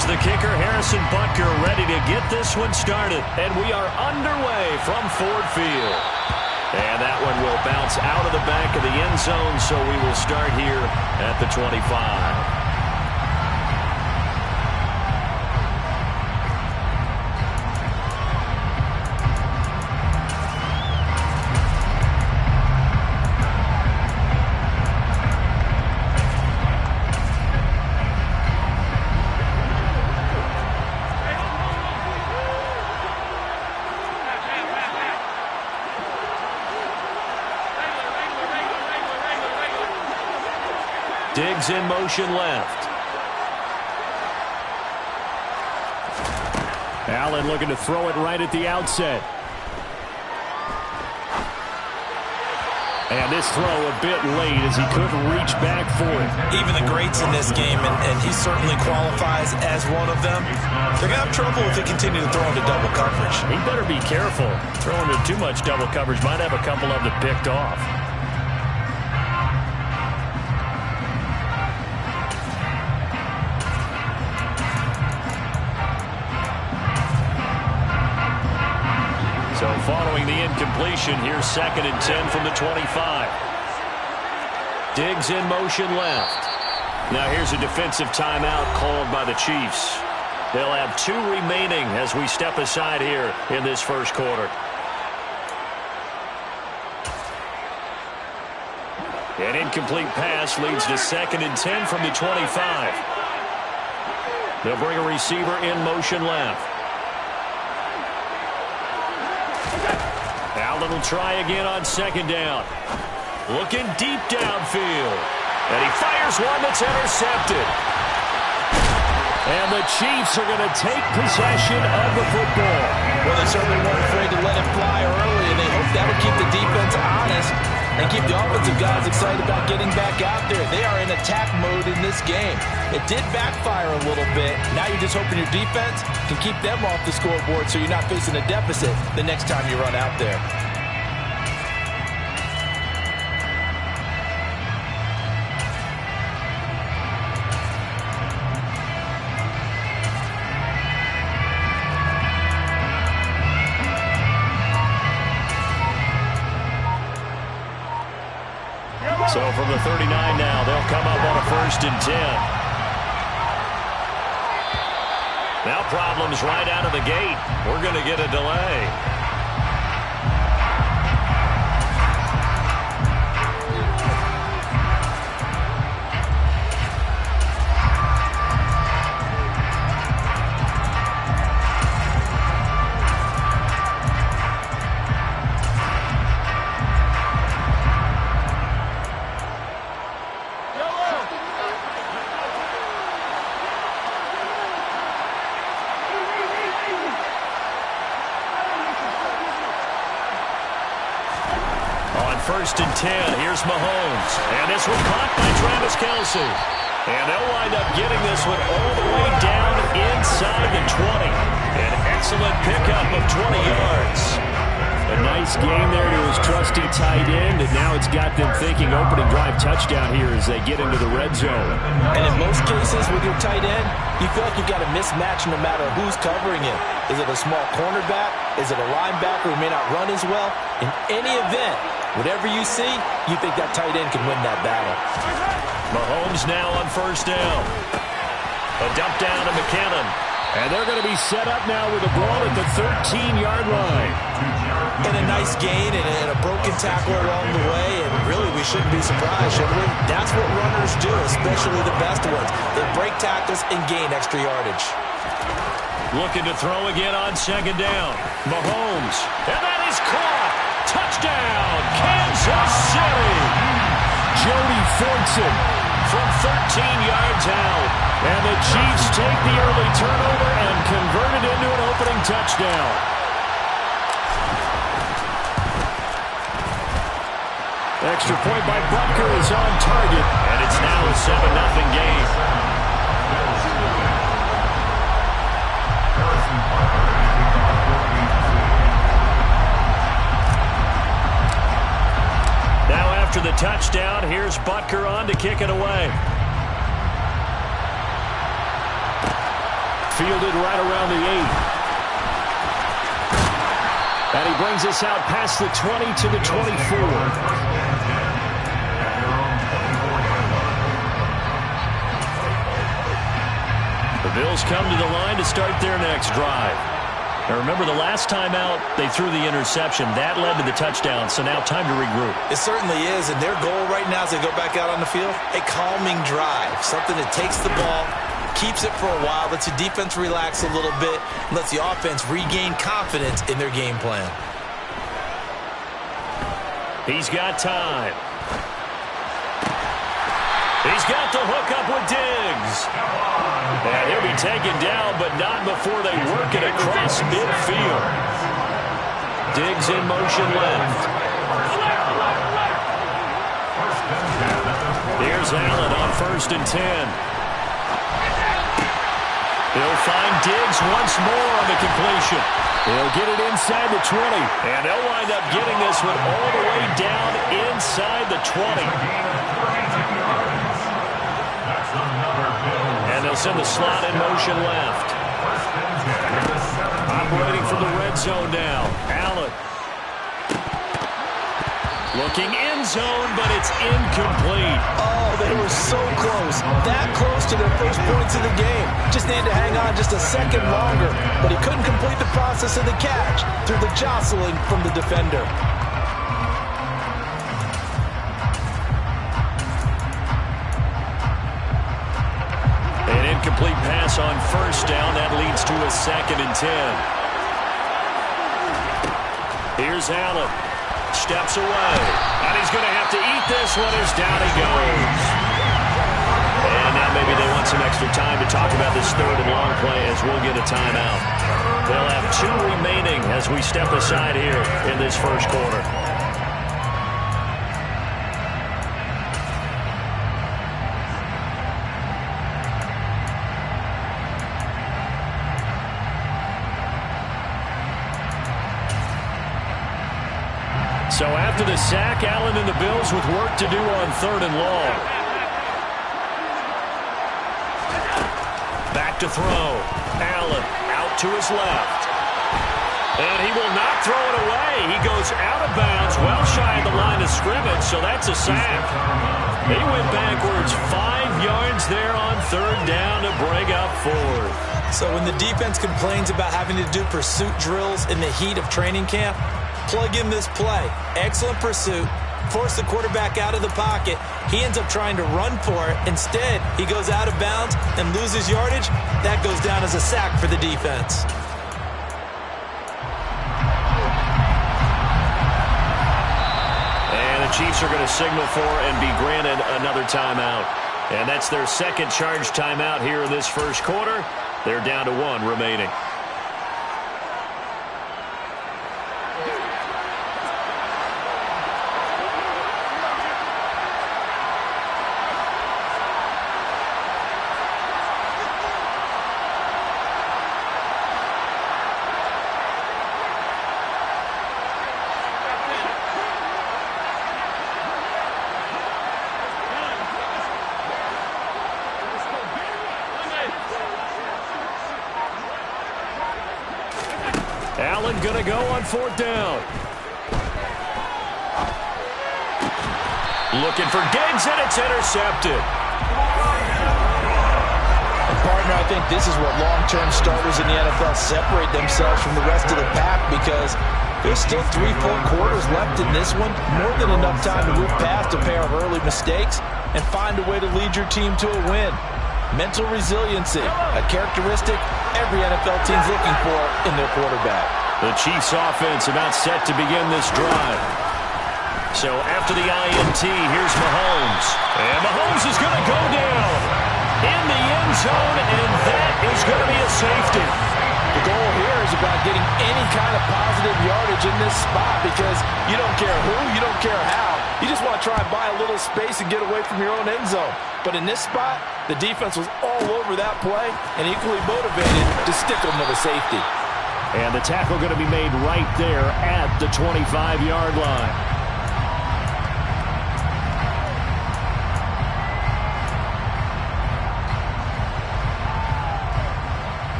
Here's the kicker, Harrison Butker, ready to get this one started. And we are underway from Ford Field. And that one will bounce out of the back of the end zone, so we will start here at the 25. Diggs in motion left. Allen looking to throw it right at the outset. And this throw a bit late as he couldn't reach back for it. Even the greats in this game, and he certainly qualifies as one of them, they're going to have trouble if they continue to throw into double coverage. He better be careful. Throwing into too much double coverage might have a couple of them picked off. So following the incompletion, here's 2nd and 10 from the 25. Diggs in motion left. Now here's a defensive timeout called by the Chiefs. They'll have 2 remaining as we step aside here in this first quarter. An incomplete pass leads to 2nd and 10 from the 25. They'll bring a receiver in motion left. Allen will try again on 2nd down. Looking deep downfield. And he fires one that's intercepted. And the Chiefs are going to take possession of the football. Well, they certainly weren't afraid to let it fly early, and they hope that would keep the defense honest and keep the offensive guys excited about getting back out there. They are in attack mode in this game. It did backfire a little bit. Now you're just hoping your defense can keep them off the scoreboard so you're not facing a deficit the next time you run out there. So from the 39 now, they'll come up on a 1st and 10. Now problems right out of the gate. We're going to get a delay. On 1st and 10, here's Mahomes. And this one caught by Travis Kelce. And they'll wind up getting this one all the way down inside the 20. An excellent pickup of 20 yards. A nice game there to his trusty tight end, and now it's got them thinking opening drive touchdown here as they get into the red zone. And in most cases with your tight end, you feel like you've got a mismatch no matter who's covering him. Is it a small cornerback? Is it a linebacker who may not run as well? In any event, whatever you see, you think that tight end can win that battle. Mahomes now on 1st down. A dump down to McKinnon. And they're going to be set up now with a ball at the 13-yard line. And a nice gain and a broken tackle along the way. And really, we shouldn't be surprised, should we? That's what runners do, especially the best ones. They break tackles and gain extra yardage. Looking to throw again on 2nd down. Mahomes. And that is caught. Touchdown, Kansas City. Jody Fortson from 13 yards out. And the Chiefs take the early turnover and convert it into an opening touchdown. Extra point by Butker is on target. And it's now a 7-0 game. Now after the touchdown, here's Butker on to kick it away. fielded right around the 8. And he brings us out past the 20 to the 24. The Bills come to the line to start their next drive. Now remember, the last time out, they threw the interception. That led to the touchdown, so now time to regroup. It certainly is, and their goal right now as they go back out on the field, a calming drive. Something that takes the ball, keeps it for a while, lets the defense relax a little bit, lets the offense regain confidence in their game plan. He's got time. He's got the hook up with Diggs. And he'll be taken down, but not before they work it across midfield. Diggs in motion left. Here's Allen on 1st and 10. He'll find Diggs once more on the completion. He'll get it inside the 20. And they'll wind up getting this one all the way down inside the 20. And they'll send the slot in motion left. Operating from the red zone now. Allen. Looking end zone, but it's incomplete. Oh, they were so close. That close to their first points in the game. Just needed to hang on just a second longer. But he couldn't complete the process of the catch through the jostling from the defender. An incomplete pass on 1st down. That leads to a 2nd and 10. Here's Allen. Steps away. And he's going to have to eat this one as down he goes. And now maybe they want some extra time to talk about this 3rd and long play as we'll get a timeout. They'll have 2 remaining as we step aside here in this first quarter. So after the sack, Allen and the Bills with work to do on 3rd and long. Back to throw. Allen out to his left. And he will not throw it away. He goes out of bounds, well shy of the line of scrimmage, so that's a sack. He went backwards 5 yards there on 3rd down to bring up 4th. So when the defense complains about having to do pursuit drills in the heat of training camp, plug in this play. Excellent pursuit. Force the quarterback out of the pocket. He ends up trying to run for it. Instead, he goes out of bounds and loses yardage. That goes down as a sack for the defense. And the Chiefs are going to signal for and be granted another timeout. And that's their 2nd charge timeout here in this first quarter. They're down to 1 remaining. Allen going to go on 4th down. Looking for Diggs, and it's intercepted. Partner, I think this is what long-term starters in the NFL separate themselves from the rest of the pack, because there's still 3 full quarters left in this one. More than enough time to move past a pair of early mistakes and find a way to lead your team to a win. Mental resiliency, a characteristic every NFL team's looking for in their quarterback. The Chiefs offense about set to begin this drive. So after the INT, here's Mahomes. And Mahomes is going to go down in the end zone, and that is going to be a safety. The goal here is about getting any kind of positive yardage in this spot, because you don't care who, you don't care how. You just want to try and buy a little space and get away from your own end zone. But in this spot, the defense was all over that play and equally motivated to stick them with a safety. And the tackle going to be made right there at the 25-yard line.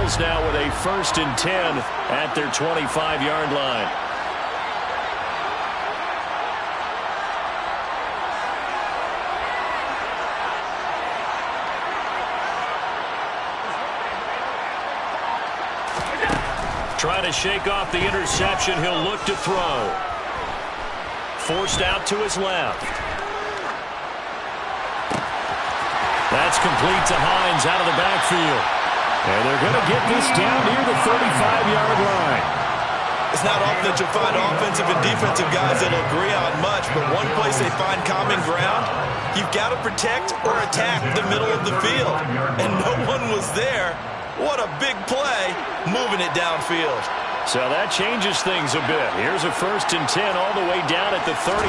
Bills now with a 1st and 10 at their 25-yard line. Trying to shake off the interception. He'll look to throw. Forced out to his left. That's complete to Hines out of the backfield. And they're going to get this down near the 35-yard line. It's not often that you'll find offensive and defensive guys that'll agree on much, but one place they find common ground, you've got to protect or attack the middle of the field. And no one was there. What a big play, moving it downfield. So that changes things a bit. Here's a 1st and 10 all the way down at the 35.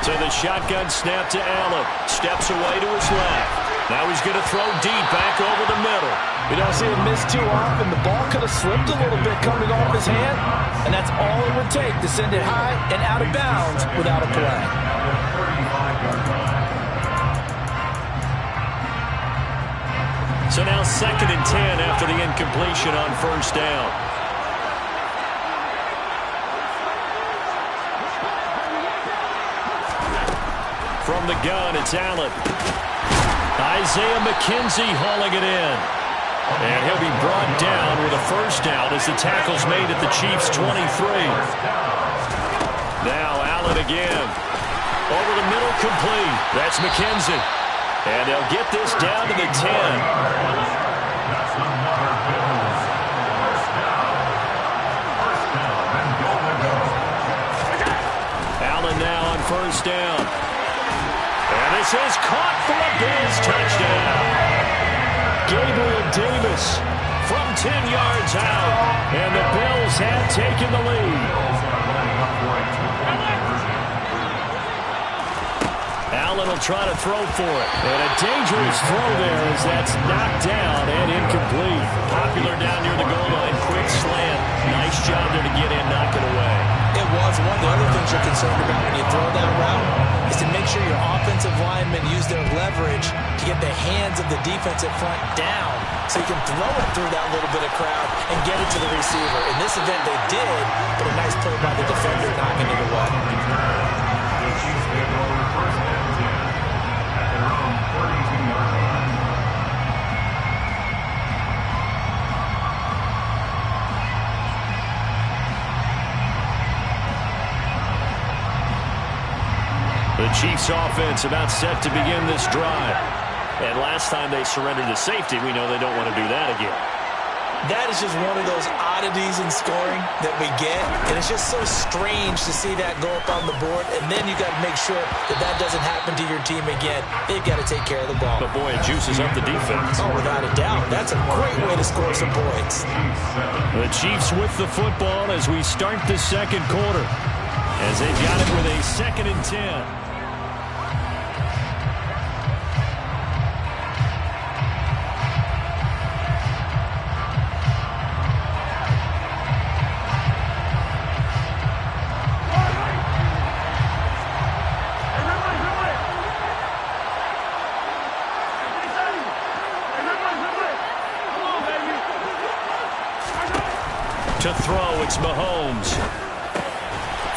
So the shotgun snap to Allen. Steps away to his left. Now he's going to throw deep back over the middle. We don't see him miss too often. The ball could have slipped a little bit coming off his hand, and that's all it would take to send it high and out of bounds without a play. So now 2nd and 10 after the incompletion on 1st down. From the gun, it's Allen. Isaiah McKenzie hauling it in. And he'll be brought down with a 1st down as the tackle's made at the Chiefs' 23. Now Allen again. Over the middle, complete. That's McKenzie. And they'll get this down to the 10. Allen now on 1st down. And this is caught for a Bills touchdown. Gabriel Davis from 10 yards out. And the Bills have taken the lead. Allen will try to throw for it. And a dangerous throw there as that's knocked down and incomplete. Popular down near the goal line. Quick slant. Nice job there to get in, knock it away. It was. One of the other things you're concerned about when you throw that route is to make sure your offensive linemen use their leverage to get the hands of the defensive front down so you can throw it through that little bit of crowd and get it to the receiver. In this event, they did, but a nice play by the defender knocking it away. The Chiefs offense about set to begin this drive. And last time they surrendered to safety, we know they don't want to do that again. That is just one of those oddities in scoring that we get. And it's just so strange to see that go up on the board. And then you got to make sure that that doesn't happen to your team again. They've got to take care of the ball. But boy, it juices up the defense. Oh, without a doubt. That's a great way to score some points. The Chiefs with the football as we start the 2nd quarter. As they've got it with a 2nd and 10. To throw, it's Mahomes.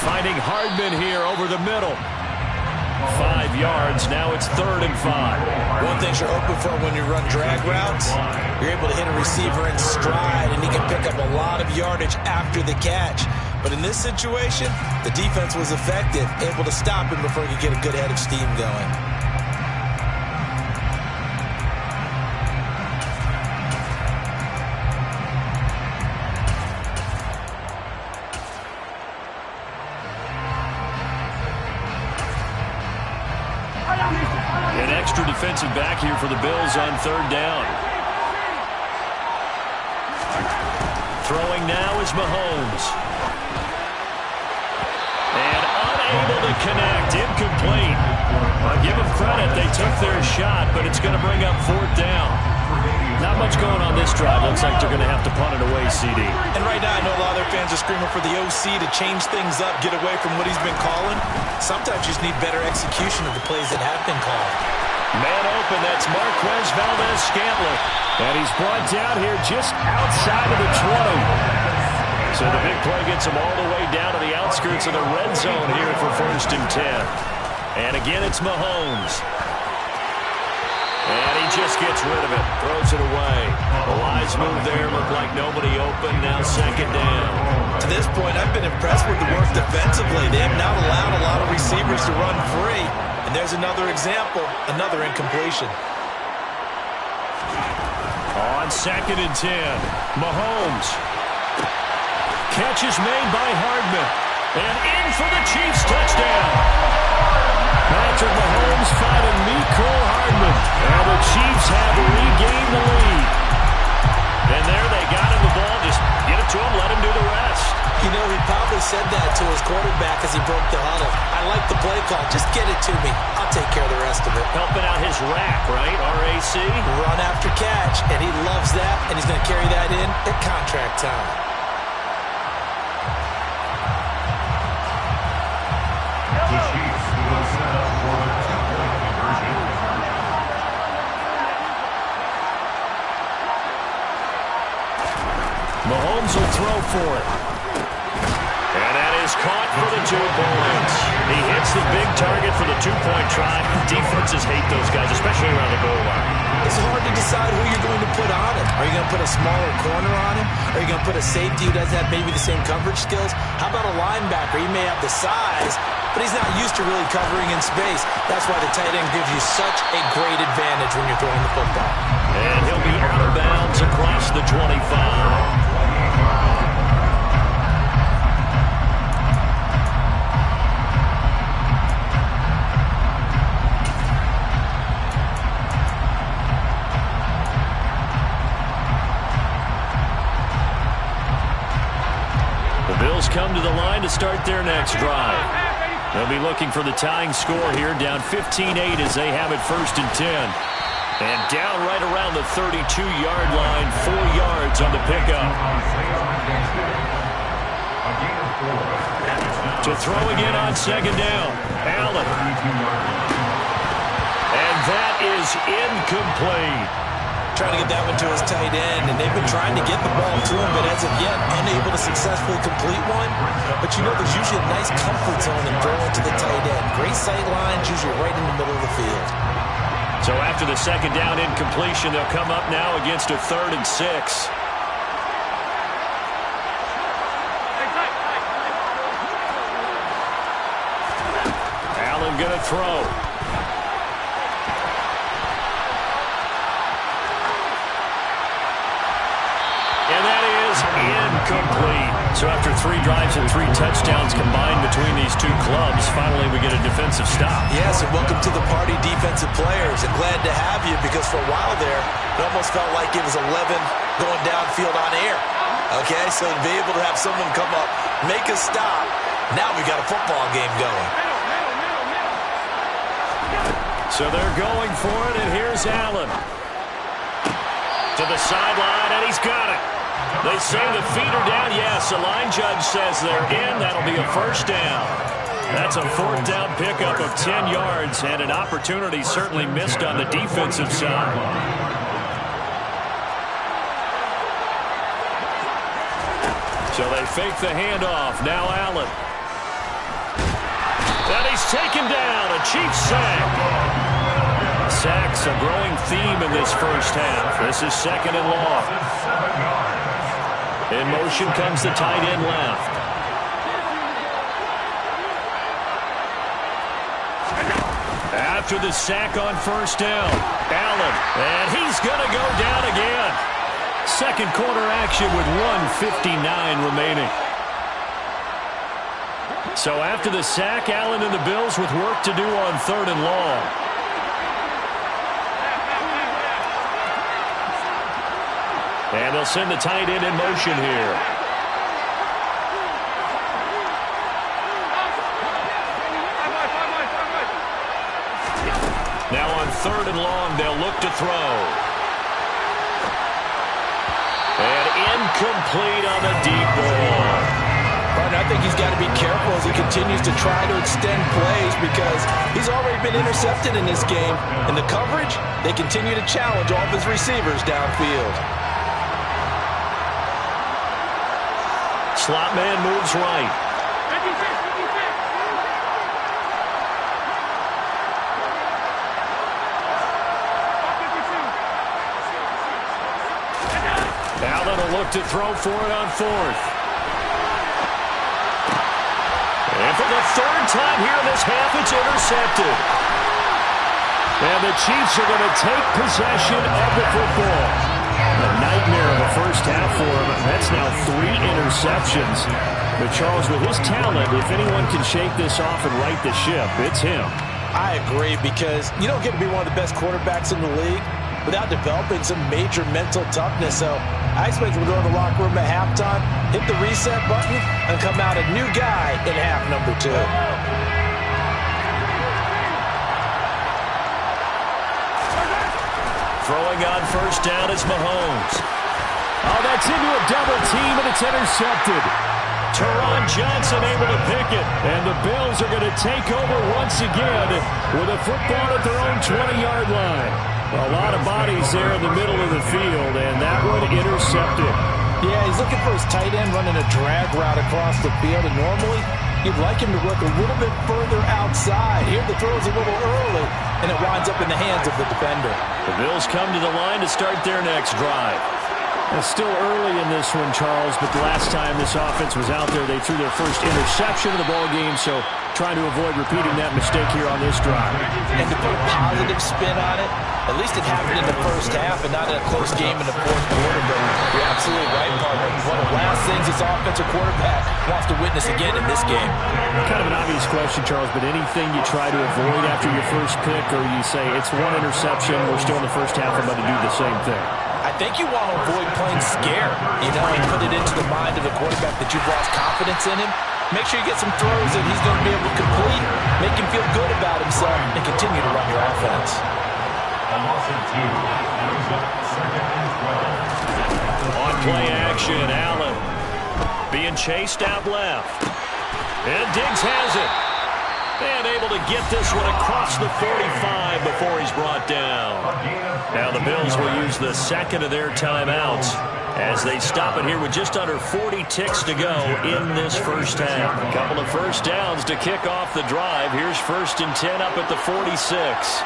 Finding Hardman here over the middle. 5 yards, now it's 3rd and 5. One thing you're hoping for when you run drag routes, you're able to hit a receiver in stride, and he can pick up a lot of yardage after the catch. But in this situation, the defense was effective, able to stop him before he could get a good head of steam going. An extra defensive back here for the Bills on 3rd down. Throwing now is Mahomes. And unable to connect. Incomplete. I'll give them credit. They took their shot, but it's going to bring up 4th down. Not much going on this drive. Looks like they're going to have to punt it away, CD. And right now, I know a lot of their fans are screaming for the OC to change things up, get away from what he's been calling. Sometimes you just need better execution of the plays that have been called. Man open, that's Marquez Valdez-Scantling. And he's brought down here just outside of the 20. So the big play gets him all the way down to the outskirts of the red zone here for 1st and 10. And again, it's Mahomes. And he just gets rid of it, throws it away. The wise move there, looked like nobody open, now 2nd down. To this point, I've been impressed with the work defensively. They have not allowed a lot of receivers to run free. And there's another example, another incompletion. On 2nd and 10, Mahomes. Catch is made by Hardman. And in for the Chiefs touchdown. Patrick Mahomes finding Mecole Hardman. And the Chiefs have regained the lead. And there they got him the ball. Just get it to him, let him do the rest. You know, he probably said that to his quarterback as he broke the huddle. I like the play call. Just get it to me. I'll take care of the rest of it. Helping out his rack, right? RAC. Run after catch. And he loves that. And he's going to carry that in at contract time. The Chiefs will set up for the two-point conversion. Mahomes will throw for it. And that is caught for the 2 points. He hits the big target for the 2-point try. Defenses hate those guys, especially around the goal line. It's hard to decide who you're going to put on him. Are you going to put a smaller corner on him? Are you going to put a safety who doesn't have maybe the same coverage skills? How about a linebacker? He may have the size, but he's not used to really covering in space. That's why the tight end gives you such a great advantage when you're throwing the football. And he'll be out of bounds across the 25. Bills come to the line to start their next drive. They'll be looking for the tying score here, down 15-8 as they have it 1st and 10. And down right around the 32-yard line, 4 yards on the pickup. To throw again on 2nd down, Allen. And that is incomplete. Trying to get that one to his tight end, and they've been trying to get the ball to him, but as of yet, unable to successfully complete one. But you know, there's usually a nice comfort zone in throwing to the tight end. Great sight lines, usually right in the middle of the field. So after the 2nd down incompletion, they'll come up now against a 3rd and 6. Allen gonna throw. And that is incomplete. So after 3 drives and 3 touchdowns combined between these two clubs, finally we get a defensive stop. Yes, and welcome to the party, defensive players. And glad to have you, because for a while there, it almost felt like it was 11 going downfield on air. Okay, so to be able to have someone come up, make a stop, now we got a football game going. So they're going for it, and here's Allen. To the sideline, and he's got it. They say the feet are down. Yes, the line judge says they're in. That'll be a 1st down. That's a 4th down pickup of 10 yards, and an opportunity certainly missed on the defensive side. So they fake the handoff. Now Allen. And he's taken down. A Chiefs sack. Sacks a growing theme in this 1st half. This is 2nd and long. In motion comes the tight end left. After the sack on 1st down, Allen. And he's going to go down again. 2nd quarter action with 1:59 remaining. So after the sack, Allen and the Bills with work to do on 3rd and long. And they'll send the tight end in motion here. Now on 3rd and long, they'll look to throw. And incomplete on the deep ball. But I think he's got to be careful as he continues to try to extend plays because he's already been intercepted in this game. And the coverage, they continue to challenge all of his receivers downfield. Slot man moves right. Allen will look to throw for it on fourth. And for the third time here in this half, it's intercepted. And the Chiefs are going to take possession of the football. A nightmare of a first half for him. That's now 3 interceptions. But Charles, with his talent, if anyone can shake this off and right the ship, it's him. I agree because you don't get to be one of the best quarterbacks in the league without developing some major mental toughness. So I expect we'll go in the locker room at halftime, hit the reset button, and come out a new guy in half number 2. Throwing on first down is Mahomes. Oh, that's into a double team, and it's intercepted. Teron Johnson able to pick it, and the Bills are going to take over once again with a football at their own 20-yard line. A lot of bodies there in the middle of the field, and that one intercepted. Yeah, he's looking for his tight end running a drag route across the field, and normally you'd like him to work a little bit further outside. Here the throw is a little early, and it winds up in the hands of the defender. The Bills come to the line to start their next drive. It's still early in this one, Charles, but the last time this offense was out there, they threw their first interception of the ball game, so trying to avoid repeating that mistake here on this drive. And to put a positive spin on it, at least it happened in the first half and not in a close game in the fourth quarter, but you're absolutely right, partner. One of the last things this offensive quarterback wants to witness again in this game. Kind of an obvious question, Charles, but anything you try to avoid after your first pick, or you say it's one interception, we're still in the first half, I'm about to do the same thing? I think you want to avoid playing scared, you know, and put it into the mind of the quarterback that you've lost confidence in him. Make sure you get some throws that he's going to be able to complete, make him feel good about himself, and continue to run your offense. On play action, Allen being chased out left. And Diggs has it. And able to get this one across the 45 before he's brought down. Now the Bills will use the second of their timeouts as they stop it here with just under 40 ticks to go in this first half. A couple of first downs to kick off the drive. Here's 1st and 10 up at the 46.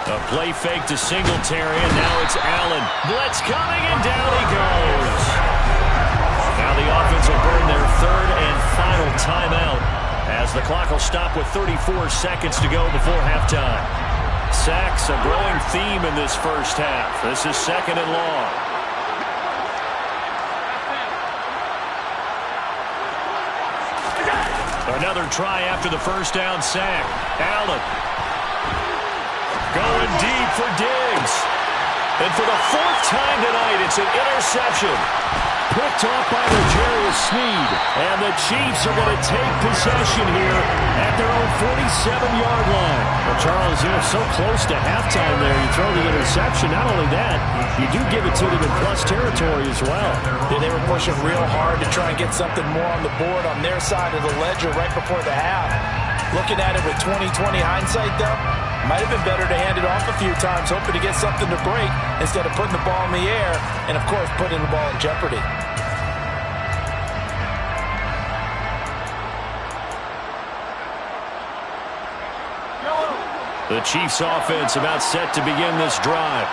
A play fake to Singletary, and now it's Allen. Blitz coming, and down he goes. Now the offense will burn their third and final timeout as the clock will stop with 34 seconds to go before halftime. Sacks, a growing theme in this first half. This is 2nd and long. Another try after the first down sack. Allen going deep for Diggs. And for the 4th time tonight, it's an interception. Picked off by L'Jarius Sneed. And the Chiefs are going to take possession here at their own 47-yard line. Well, Charles, you're so close to halftime there. You throw the interception. Not only that, you do give it to them in plus territory as well. Yeah, they were pushing real hard to try and get something more on the board on their side of the ledger right before the half. Looking at it with 20/20 hindsight, though, might have been better to hand it off a few times, hoping to get something to break instead of putting the ball in the air and, of course, putting the ball in jeopardy. The Chiefs offense about set to begin this drive.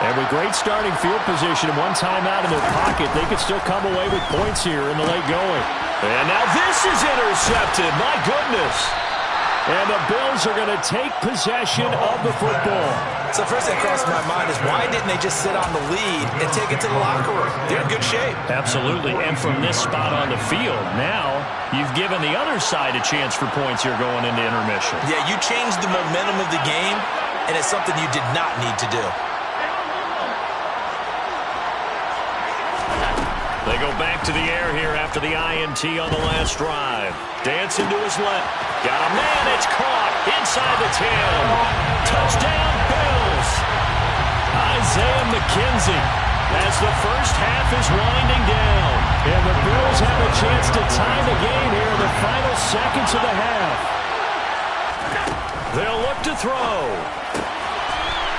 And with great starting field position and one timeout in their pocket, they could still come away with points here in the late going. And now this is intercepted. My goodness. And the Bills are going to take possession of the football. So first thing crossed my mind is why didn't they just sit on the lead and take it to the locker room? They're in good shape. Absolutely. And from this spot on the field, now you've given the other side a chance for points here going into intermission. Yeah, you changed the momentum of the game, and it's something you did not need to do. They go back to the air here after the INT on the last drive. Dancing to his left. Got a man. It's caught inside the 10. Touchdown, Bills. Isaiah McKenzie as the first half is winding down. And the Bills have a chance to tie the game here in the final seconds of the half. They'll look to throw.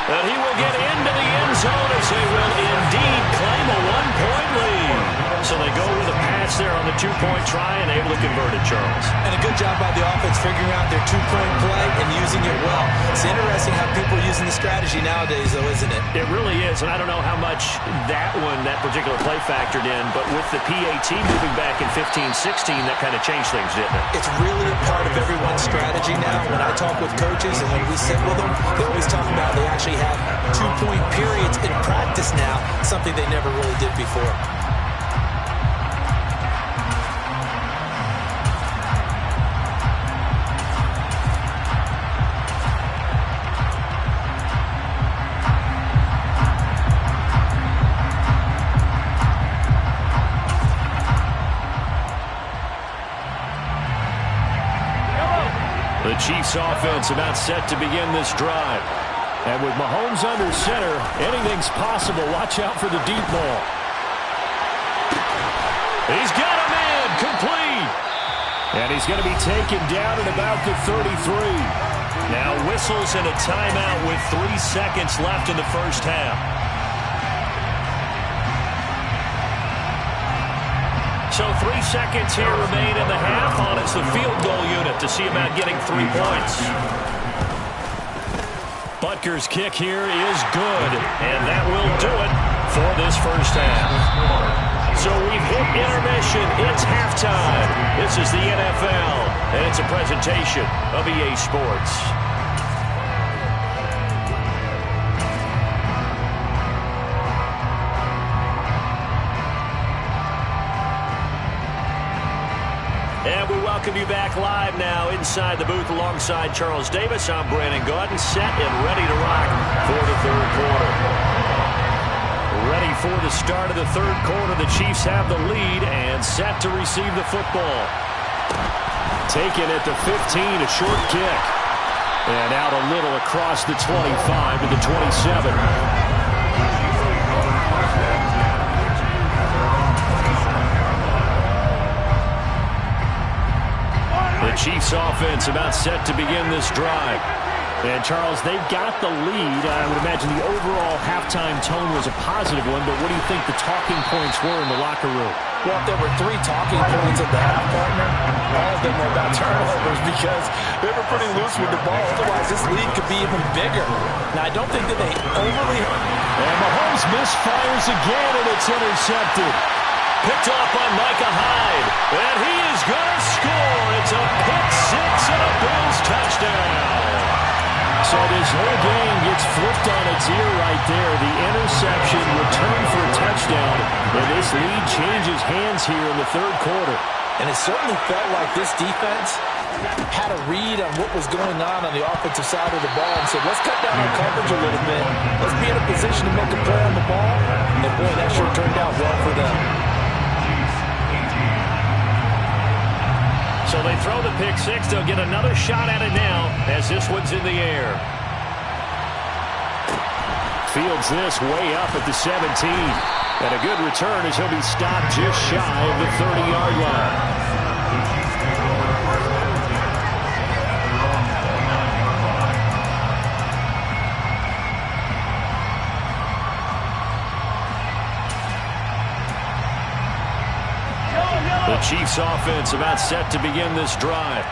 And he will get into the end zone as they will indeed claim a one-point lead. So they go with a pass there on the two-point try and able to convert it, Charles. And a good job by the offense figuring out their two-point play and using it well. It's interesting how people are using the strategy nowadays, though, isn't it? It really is, and I don't know how much that particular play factored in, but with the PAT moving back in 15-16, that kind of changed things, didn't it? It's really a part of everyone's strategy now. When I talk with coaches and when we sit with them, they always talk about they actually have two-point periods in practice now, something they never really did before. The Chiefs offense about set to begin this drive. And with Mahomes under center, anything's possible. Watch out for the deep ball. He's got a man, complete. And he's going to be taken down at about the 33. Now whistles and a timeout with 3 seconds left in the first half. So 3 seconds here remain in the half on it's the field goal unit to see about getting 3 points. Butker's kick here is good, and that will do it for this first half. So we've hit intermission. It's halftime. This is the NFL, and it's a presentation of EA Sports. And we welcome you back live now inside the booth alongside Charles Davis. I'm Brandon Gaudin, set and ready to rock for the third quarter. Ready for the start of the third quarter. The Chiefs have the lead and set to receive the football. Taken at the 15, a short kick. And out a little across the 25 to the 27. The Chiefs offense about set to begin this drive. And, Charles, they've got the lead. I would imagine the overall halftime tone was a positive one, but what do you think the talking points were in the locker room? Well, if there were 3 talking points at the half, partner, all of them were about turnovers because they were pretty loose with the ball. Otherwise, this lead could be even bigger. Now, I don't think that they overly... And Mahomes misfires again, and it's intercepted. Picked off by Micah Hyde, and he is going to score. It's a pick six and a Bills touchdown. So this whole game gets flipped on its ear right there. The interception returned for a touchdown, and this lead changes hands here in the third quarter. And it certainly felt like this defense had a read on what was going on the offensive side of the ball and said, let's cut down on coverage a little bit. Let's be in a position to make a play on the ball. And boy, that sure turned out well for them. So they throw the pick six. They'll get another shot at it now as this one's in the air. Fields this way up at the 17. And a good return as he'll be stopped just shy of the 30-yard line. The Chiefs offense about set to begin this drive.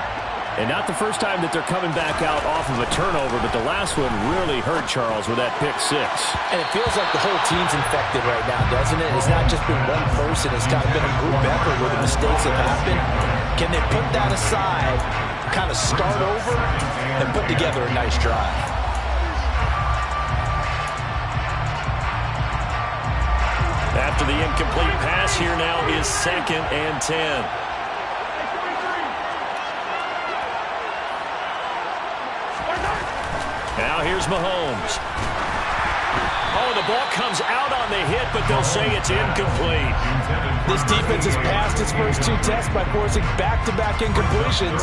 And not the first time that they're coming back out off of a turnover, but the last one really hurt Charles with that pick six. And it feels like the whole team's infected right now, doesn't it? It's not just been one person. It's kind of been a group effort where the mistakes have happened. Can they put that aside, kind of start over, and put together a nice drive? After the incomplete pass, here now is 2nd and 10. Now here's Mahomes. Oh, the the ball comes out on the hit, but they'll say it's incomplete. This defense has passed its first 2 tests by forcing back-to-back incompletions.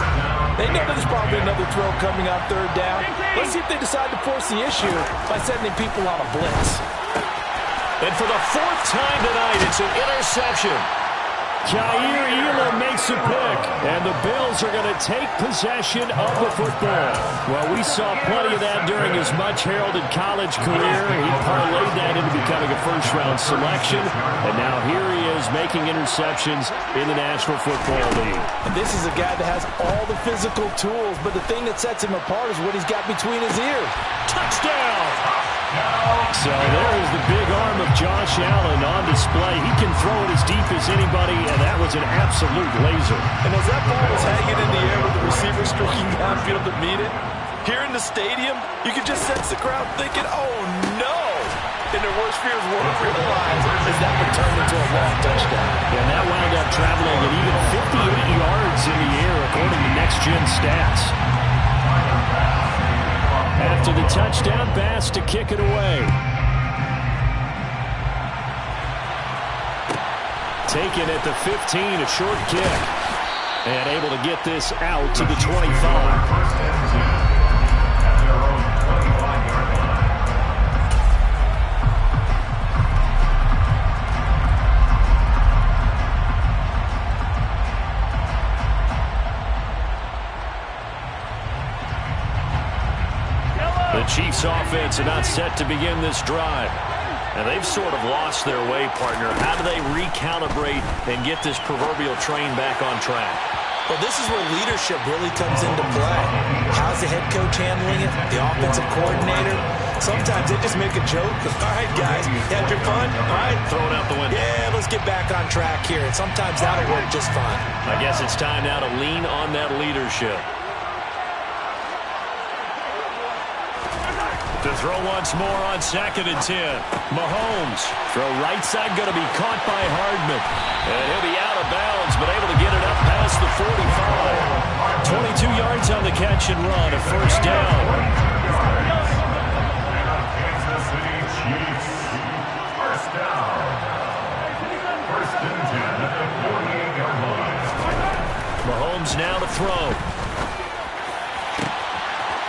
They know there's probably another throw coming on 3rd down. Let's see if they decide to force the issue by sending people on a blitz. And for the 4th time tonight, it's an interception. Leemo makes a pick, and the Bills are going to take possession of the football. Well, we saw plenty of that during his much-heralded college career. He parlayed that into becoming a first-round selection, and now here he is making interceptions in the National Football League. And this is a guy that has all the physical tools, but the thing that sets him apart is what he's got between his ears. Touchdown! So there is the big arm of Josh Allen on display. He can throw it as deep as anybody, and that was an absolute laser. And as that ball was hanging in the air with the receiver streaking downfield to meet it, here in the stadium, you could just sense the crowd thinking, oh no! And their worst fears weren't realized as that would turn into a long touchdown. And that wound up traveling at even 58 yards in the air, according to Next Gen Stats. After the touchdown pass to kick it away. Taken at the 15, a short kick. And able to get this out to the 25. The Chiefs offense about set to begin this drive. And they've sort of lost their way, partner. How do they recalibrate and get this proverbial train back on track? Well, this is where leadership really comes into play. How's the head coach handling it? The offensive coordinator? Sometimes they just make a joke. All right, guys, you had your fun? All right. Throw it out the window. Yeah, let's get back on track here. And sometimes that'll work just fine. I guess it's time now to lean on that leadership. To throw once more on 2nd and 10. Mahomes. Throw right side, going to be caught by Hardman. And he'll be out of bounds, but able to get it up past the 45. 22 yards on the catch and run, a 1st down. Kansas City Chiefs. 1st down. 1st and 10 at the 48-yard line. Mahomes now to throw.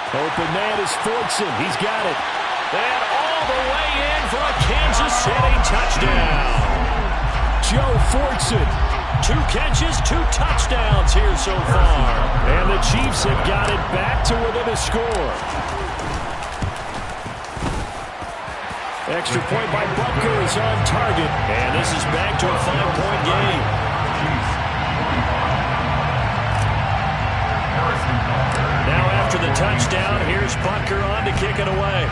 Open man is Fortson. He's got it. And all the way in for a Kansas City touchdown. Joe Fortson. 2 catches, 2 touchdowns here so far. And the Chiefs have got it back to within a score. Extra point by Butker is on target. And this is back to a 5-point game. Now after the touchdown, here's Butker on to kick it away.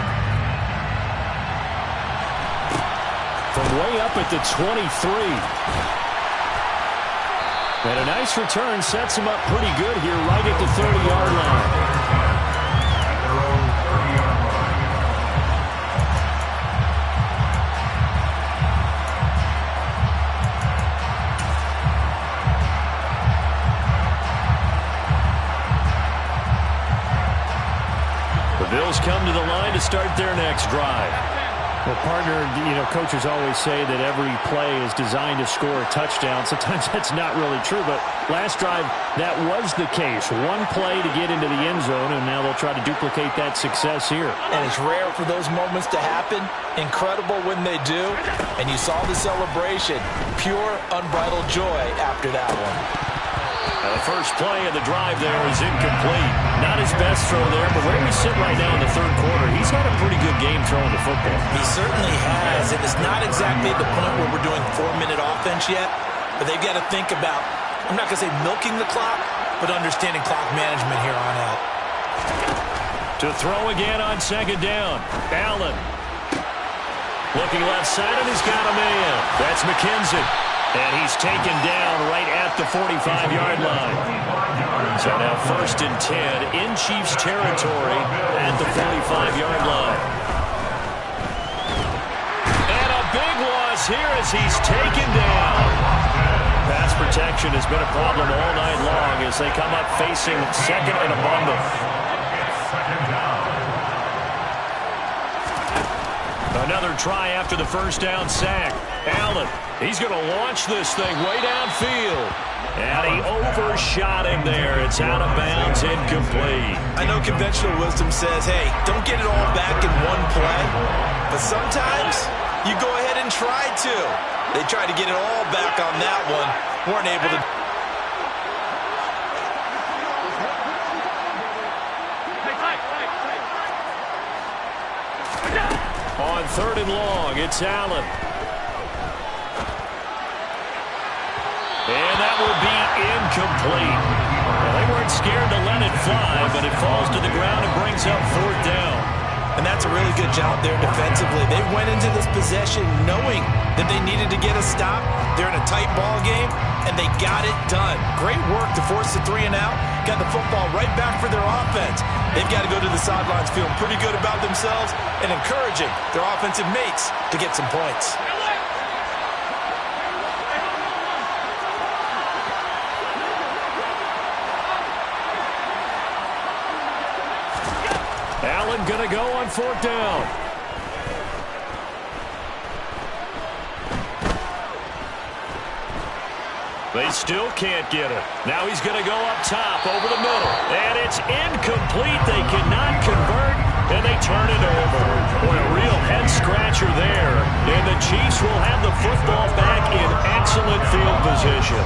From way up at the 23. And a nice return sets him up pretty good here right at the 30-yard line. The Bills come to the line to start their next drive. Well, partner, coaches always say that every play is designed to score a touchdown. Sometimes that's not really true, but last drive, that was the case. One play to get into the end zone, and now they'll try to duplicate that success here. And it's rare for those moments to happen. Incredible when they do. And you saw the celebration. Pure, unbridled joy after that one. The first play of the drive there is incomplete. Not his best throw there, but where we sit right now in the 3rd quarter, he's had a pretty good game throwing the football. He certainly has. It is not exactly at the point where we're doing 4-minute offense yet, but they've got to think about, I'm not going to say milking the clock, but understanding clock management here on out. To throw again on 2nd down. Allen. Looking left side, and he's got a man. That's McKenzie. And he's taken down right at the 45-yard line. So now 1st and 10 in Chiefs territory at the 45-yard line. And a big loss here as he's taken down. Pass protection has been a problem all night long as they come up facing 2nd and a bundle. Another try after the first down sack. Allen, he's going to launch this thing way downfield. And he overshot him there. It's out of bounds, incomplete. I know conventional wisdom says, hey, don't get it all back in one play. But sometimes you go ahead and try to. They tried to get it all back on that one. Weren't able to. On 3rd and long, it's Allen. And that will be incomplete. Well, they weren't scared to let it fly, but it falls to the ground and brings up 4th down. And that's a really good job there defensively. They went into this possession knowing that they needed to get a stop. They're in a tight ball game, and they got it done. Great work to force the 3 and out. Got the football right back for their offense. They've got to go to the sidelines feeling pretty good about themselves and encouraging their offensive mates to get some points. Allen going to go on 4th down. They still can't get it. Now he's going to go up top over the middle. And it's incomplete. They cannot convert, and they turn it over. Boy, a real head-scratcher there. And the Chiefs will have the football back in excellent field position.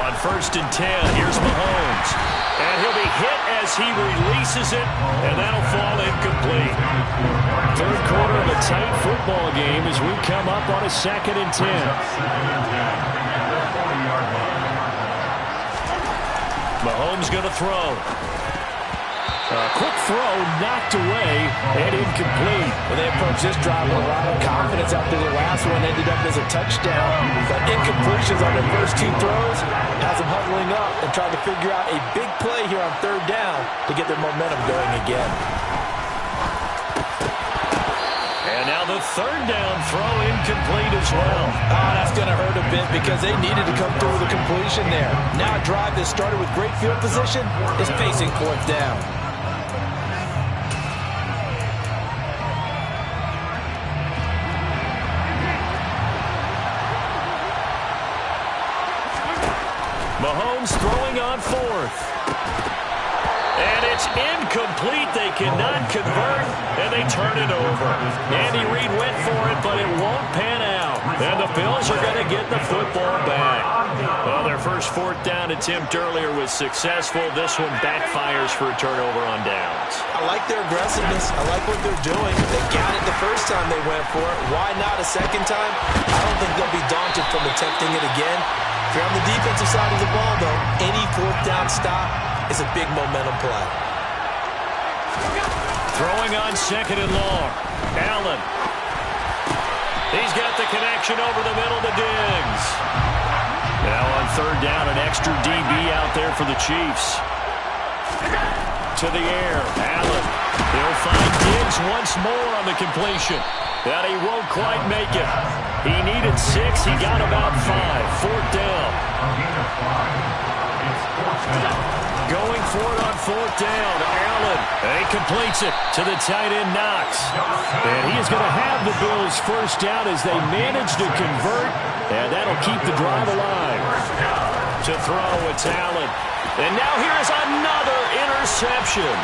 On 1st and 10, here's Mahomes. And he'll be hit as he releases it, and that'll fall incomplete. 3rd quarter of a tight football game as we come up on a 2nd and 10. Mahomes going to throw. A quick throw knocked away and incomplete. Well, they approached this drive with a lot of confidence after the last one ended up as a touchdown. But incompletions on their first 2 throws has them huddling up and trying to figure out a big play here on 3rd down to get their momentum going again. And now the 3rd down throw incomplete as well. Oh, that's going to hurt a bit because they needed to come through with a completion there. Now a drive that started with great field position is facing 4th down. Mahomes throwing on 4th. And it's incomplete. They cannot convert, and they turn it over. Andy Reid went for it, but it won't pan out. And the Bills are going to get the football back. Well, their first 4th down attempt earlier was successful. This one backfires for a turnover on downs. I like their aggressiveness. I like what they're doing. They got it the first time they went for it. Why not a second time? I don't think they'll be daunted from attempting it again. If you're on the defensive side of the ball, though, any 4th down stop is a big momentum play. Throwing on 2nd and long. Allen. He's got the connection over the middle to Diggs. Now on 3rd down, an extra DB out there for the Chiefs. To the air. Allen. He'll find Diggs once more on the completion. But he won't quite make it. He needed 6. He got about 5. 4th down. Going for it on 4th down. Allen. And he completes it to the tight end Knox. And he is going to have the Bills first down as they manage to convert. And that'll keep the drive alive. To throw, it's Allen. And now here is another interception.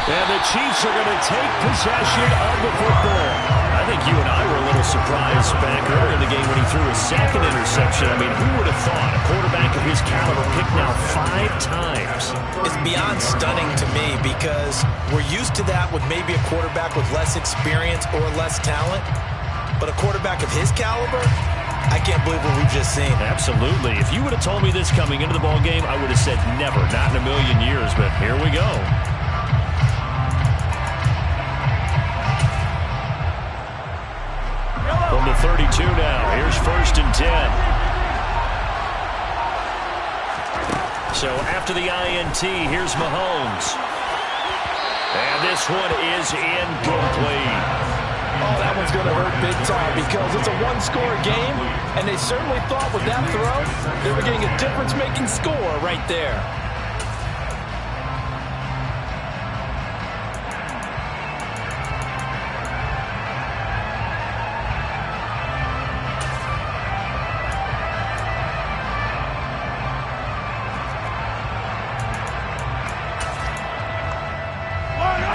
And the Chiefs are going to take possession of the football. I think you and I were a little surprised back earlier in the game when he threw his 2nd interception. I mean, who would have thought a quarterback of his caliber picked now 5 times? It's beyond stunning to me because we're used to that with maybe a quarterback with less experience or less talent. But a quarterback of his caliber, I can't believe what we've just seen. Absolutely. If you would have told me this coming into the ball game, I would have said never, not in a million years. But here we go. From the 32 now, here's 1st and 10. So after the INT, here's Mahomes. And this one is incomplete. Oh, that one's going to hurt big time because it's a one-score game, and they certainly thought with that throw they were getting a difference-making score right there.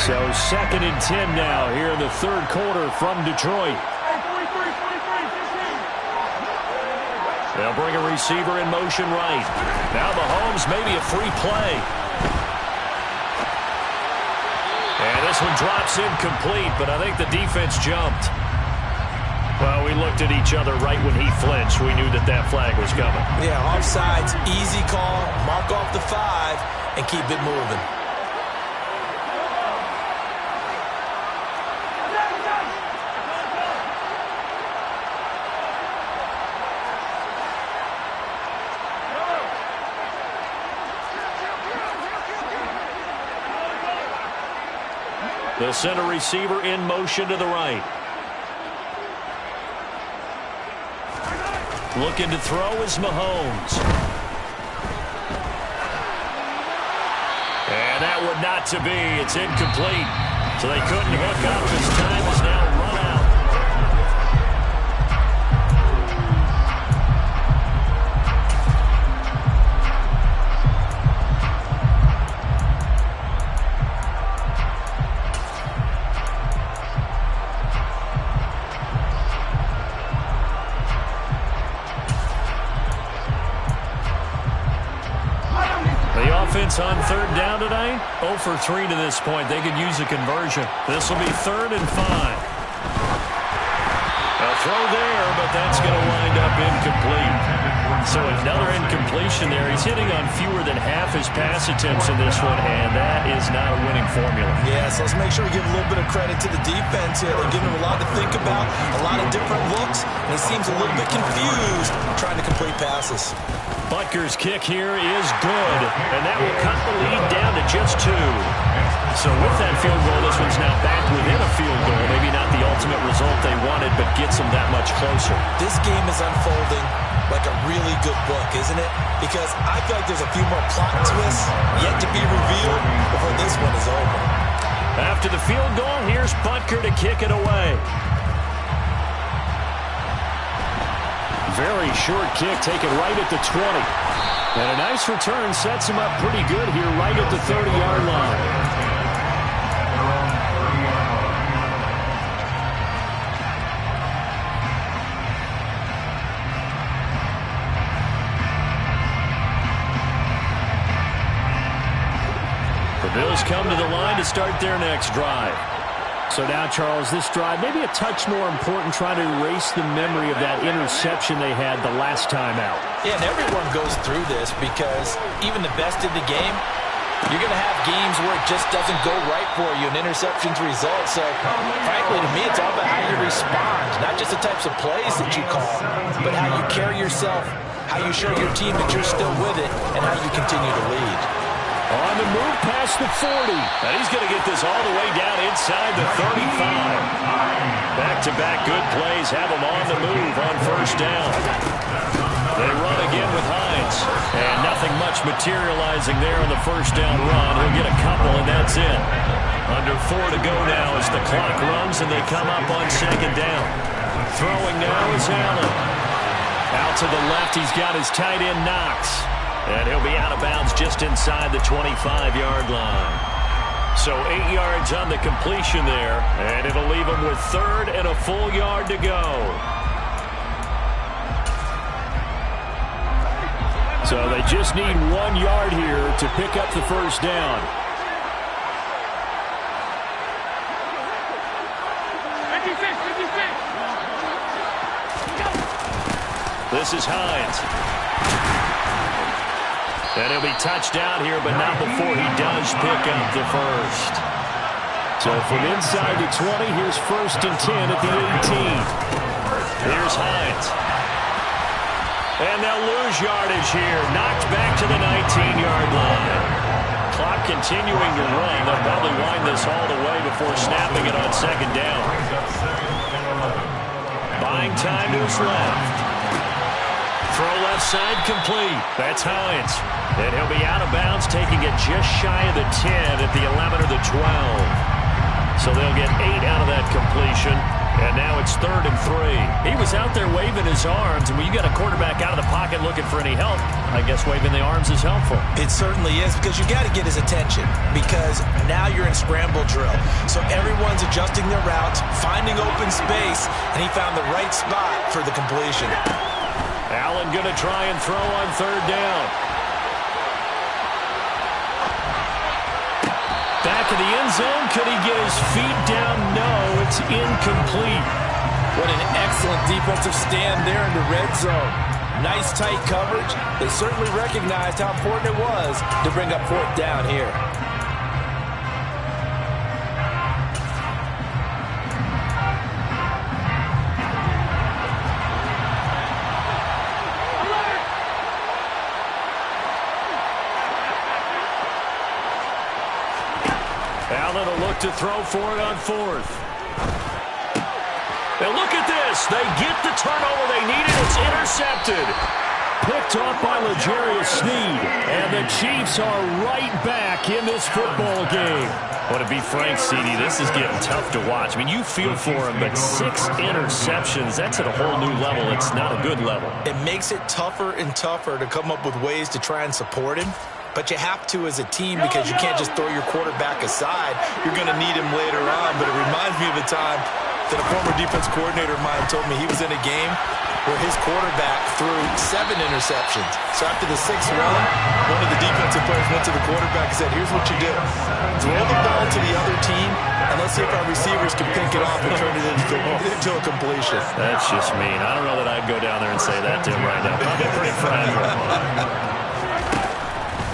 So 2nd and 10 now here in the third quarter from Detroit. They'll bring a receiver in motion right. Now Mahomes, maybe a free play. And this one drops incomplete, but I think the defense jumped. Well, we looked at each other right when he flinched. We knew that that flag was coming. Yeah, offsides, easy call, mark off the 5, and keep it moving. The center receiver in motion to the right. Looking to throw is Mahomes. And that would not to be. It's incomplete. So they couldn't hook up. His time is now run out. On third down tonight, 0 for 3 to this point. They could use a conversion. This will be 3rd and 5. A throw there, but that's going to wind up incomplete. So another incompletion there. He's hitting on fewer than half his pass attempts in this one, and that is not a winning formula. Yeah, so let's make sure we give a little bit of credit to the defense here. They're giving him a lot to think about, a lot of different looks, and he seems a little bit confused trying to complete passes. Butker's kick here is good, and that will cut the lead down to just 2. So with that field goal, this one's now back within a field goal. Maybe not the ultimate result they wanted, but gets them that much closer. This game is unfolding like a really good book, isn't it? Because I feel like there's a few more plot twists yet to be revealed before this one is over. After the field goal, here's Butker to kick it away. Very short kick taken right at the 20. And a nice return sets him up pretty good here right at the 30-yard line. The Bills come to the line to start their next drive. So now, Charles, this drive maybe a touch more important, trying to erase the memory of that interception they had the last time out. Yeah, and everyone goes through this because even the best in the game, you're going to have games where it just doesn't go right for you, and interceptions result. So, frankly, to me, it's all about how you respond, not just the types of plays that you call, but how you carry yourself, how you show your team that you're still with it, and how you continue to lead. On the move past the 40. And he's going to get this all the way down inside the 35. Back-to-back good plays have him on the move on first down. They run again with Hines. And nothing much materializing there on the first down run. He'll get a couple, and that's it. Under 4 to go now as the clock runs, and they come up on second down. Throwing now is Allen. Out to the left, he's got his tight end Knox. And he'll be out of bounds just inside the 25-yard line. So 8 yards on the completion there, and it'll leave him with 3rd and a full yard to go. So they just need 1 yard here to pick up the first down. This is Hines. And he'll be touched down here, but not before he does pick up the first. So from inside the 20, here's 1st and 10 at the 18. Here's Hines. And they'll lose yardage here. Knocked back to the 19-yard line. Clock continuing to run. They'll probably wind this all the way before snapping it on second down. buying time to his left. Throw left side complete. That's Hines. And he'll be out of bounds, taking it just shy of the 10 at the 11 or the 12. So they'll get 8 out of that completion. And now it's 3rd and 3. He was out there waving his arms, and when you got a quarterback out of the pocket looking for any help, I guess waving the arms is helpful. It certainly is, because you got to get his attention, because now you're in scramble drill. So everyone's adjusting their routes, finding open space, and he found the right spot for the completion. Allen going to try and throw on 3rd down. Back in the end zone. Could he get his feet down? No, it's incomplete. What an excellent defensive stand there in the red zone. Nice tight coverage. They certainly recognized how important it was to bring up 4th down here. Allen will look to throw for it on 4th. And look at this. They get the turnover they needed. It's intercepted. Picked off by L'Jarius Sneed. And the Chiefs are right back in this football game. Well, to be frank, CD, this is getting tough to watch. I mean, you feel for him, but 6 interceptions, that's at a whole new level. It's not a good level. It makes it tougher and tougher to come up with ways to try and support him. But you have to as a team, because you can't just throw your quarterback aside. You're going to need him later on. But it reminds me of a time that a former defense coordinator of mine told me he was in a game where his quarterback threw 7 interceptions. So after the 6th one of the defensive players went to the quarterback and said, here's what you do. Throw the ball to the other team, and let's see if our receivers can pick it off and turn it into a completion. That's just mean. I don't know that I'd go down there and say that to him right now. Probably pretty fragile.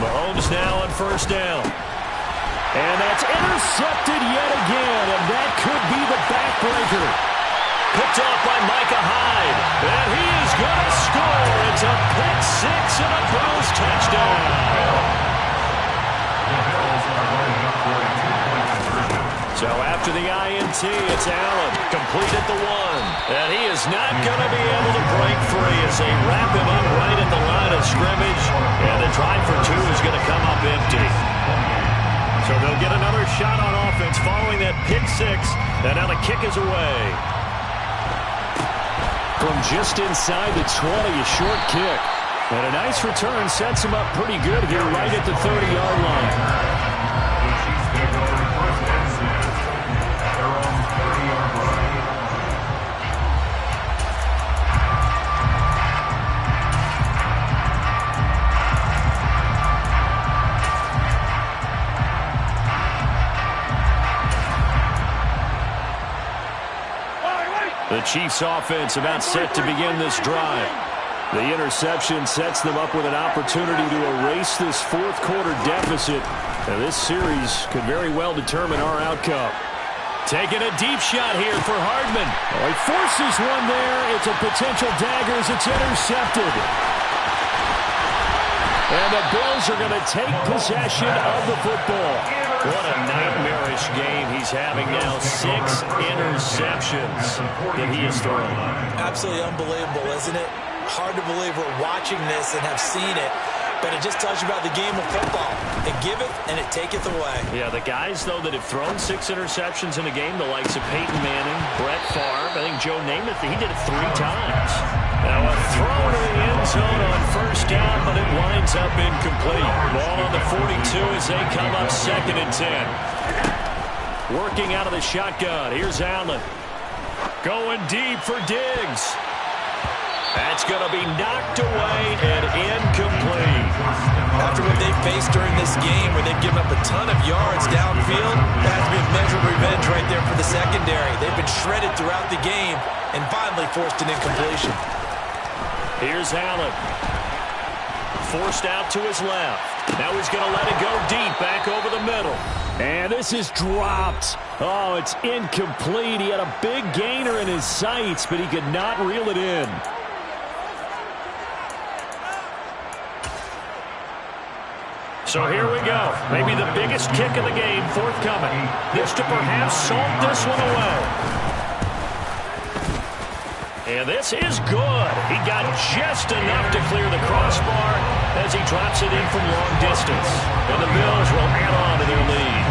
Mahomes now on 1st down. And that's intercepted yet again, and that could be the backbreaker. Picked off by Micah Hyde, and he is going to score. It's a pick 6 and a Bills touchdown. So after the INT, it's Allen, complete at the 1. And he is not going to be able to break free as they wrap him up right at the line of scrimmage. And the try for 2 is going to come up empty. So they'll get another shot on offense following that pick 6. And now the kick is away. From just inside the 20, a short kick. And a nice return sets him up pretty good here right at the 30-yard line. The Chiefs offense about set to begin this drive. The interception sets them up with an opportunity to erase this 4th quarter deficit. And this series could very well determine our outcome. Taking a deep shot here for Hardman. Oh, he forces one there. It's a potential dagger as it's intercepted. And the Bills are going to take possession of the football. What a nightmarish game he's having now. 6 interceptions that he has thrown. Absolutely unbelievable, isn't it? Hard to believe we're watching this and have seen it. But it just tells you about the game of football. It giveth and it taketh away. Yeah, the guys, though, that have thrown 6 interceptions in a game, the likes of Peyton Manning, Brett Favre, I think Joe Namath, he did it 3 times. Now a throw to the end zone on 1st down, but it winds up incomplete. Ball on the 42 as they come up 2nd and 10. Working out of the shotgun. Here's Allen. Going deep for Diggs. That's going to be knocked away and incomplete. After what they faced during this game, where they've given up a ton of yards downfield, that has to be a measure of revenge right there for the secondary. They've been shredded throughout the game and finally forced an incompletion. Here's Allen. Forced out to his left. Now he's going to let it go deep back over the middle. And this is dropped. Oh, it's incomplete. He had a big gainer in his sights, but he could not reel it in. So here we go. Maybe the biggest kick of the game forthcoming. This to perhaps salt this one away. And this is good. He got just enough to clear the crossbar as he drops it in from long distance. And the Bills will add on to their lead.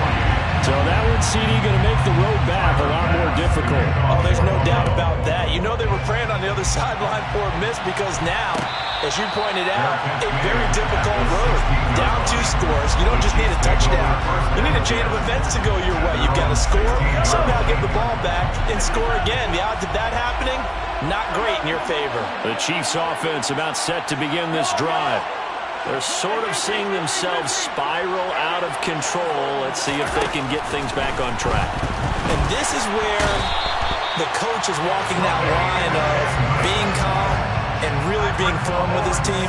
So that one, CD, going to make the road back a lot more difficult. Oh, there's no doubt about that. You know they were praying on the other sideline for a miss because now, as you pointed out, a very difficult road. Down 2 scores. You don't just need a touchdown. You need a chain of events to go your way. You've got to score, somehow get the ball back, and score again. The odds of that happening, not great in your favor. The Chiefs' offense about set to begin this drive. They're sort of seeing themselves spiral out of control. Let's see if they can get things back on track. And this is where the coach is walking that line of being calm and really being firm with his team.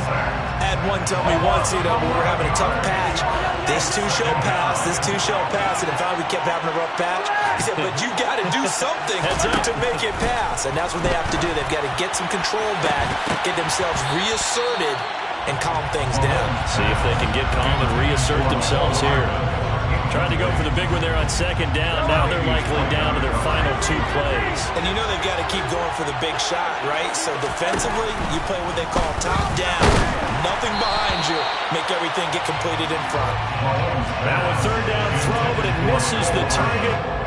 I had one tell me once, when we're having a tough patch, this too shall pass, this too shall pass. And if we kept having a rough patch, he said, but you got to do something to make it pass. And that's what they have to do. They've got to get some control back, get themselves reasserted, and calm things down. See if they can get calm and reassert themselves here. Trying to go for the big one there on second down. Now they're likely down to their final 2 plays. And you know they've got to keep going for the big shot, right? So defensively, you play what they call top down. Nothing behind you. Make everything get completed in front. Now a 3rd down throw, but it misses the target.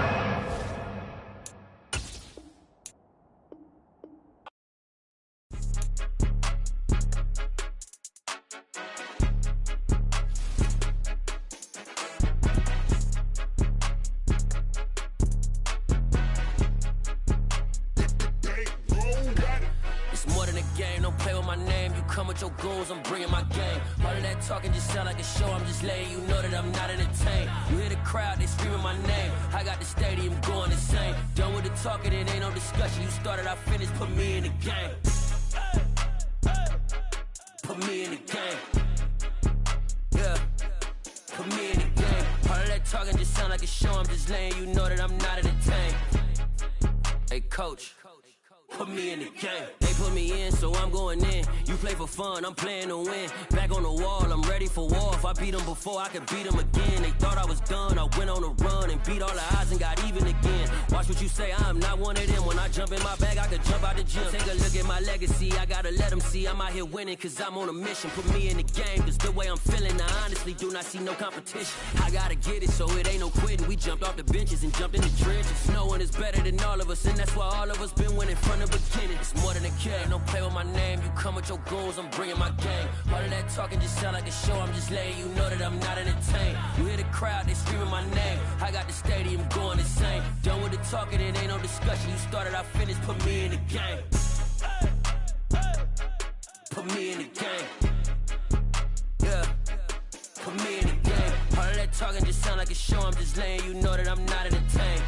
I'm bringing my game. All of that talking just sound like a show. I'm just letting you know that I'm not entertained. You hear the crowd, they screaming my name. I got the stadium going insane. Done with the talking, it ain't no discussion. You started, I finished, put me in the game. Put me in the game. Yeah. Put me in the game. All of that talking just sound like a show. I'm just letting you know that I'm not entertained. Hey, coach. Put me in the game. They put me in, so I'm going in. You play for fun, I'm playing to win. Back on the wall, I'm ready for war. If I beat them before, I could beat them again. They thought I was done, I went on a run and beat all the odds and got even again. Watch what you say, I'm not one of them. When I jump in my bag, I could jump out the gym. Take a look at my legacy, I gotta let them see I'm out here winning, cause I'm on a mission. Put me in the game, cause the way I'm feeling, I honestly do not see no competition. I gotta get it, so it ain't no quitting. We jumped off the benches and jumped in the trenches. No one is better than all of us, and that's why all of us been winning from the beginning. It's more than a game, don't play with my name. You come with your goons, I'm bringing my game. All of that talking just sound like a show. I'm just letting you know that I'm not entertained. You hear the crowd, they screaming my name. I got the stadium going insane. Done with the talking, it ain't no discussion. You started, I finished, put me in the game. Put me in the game. Yeah. Put me in the game. All of that talking just sound like a show. I'm just letting you know that I'm not entertained.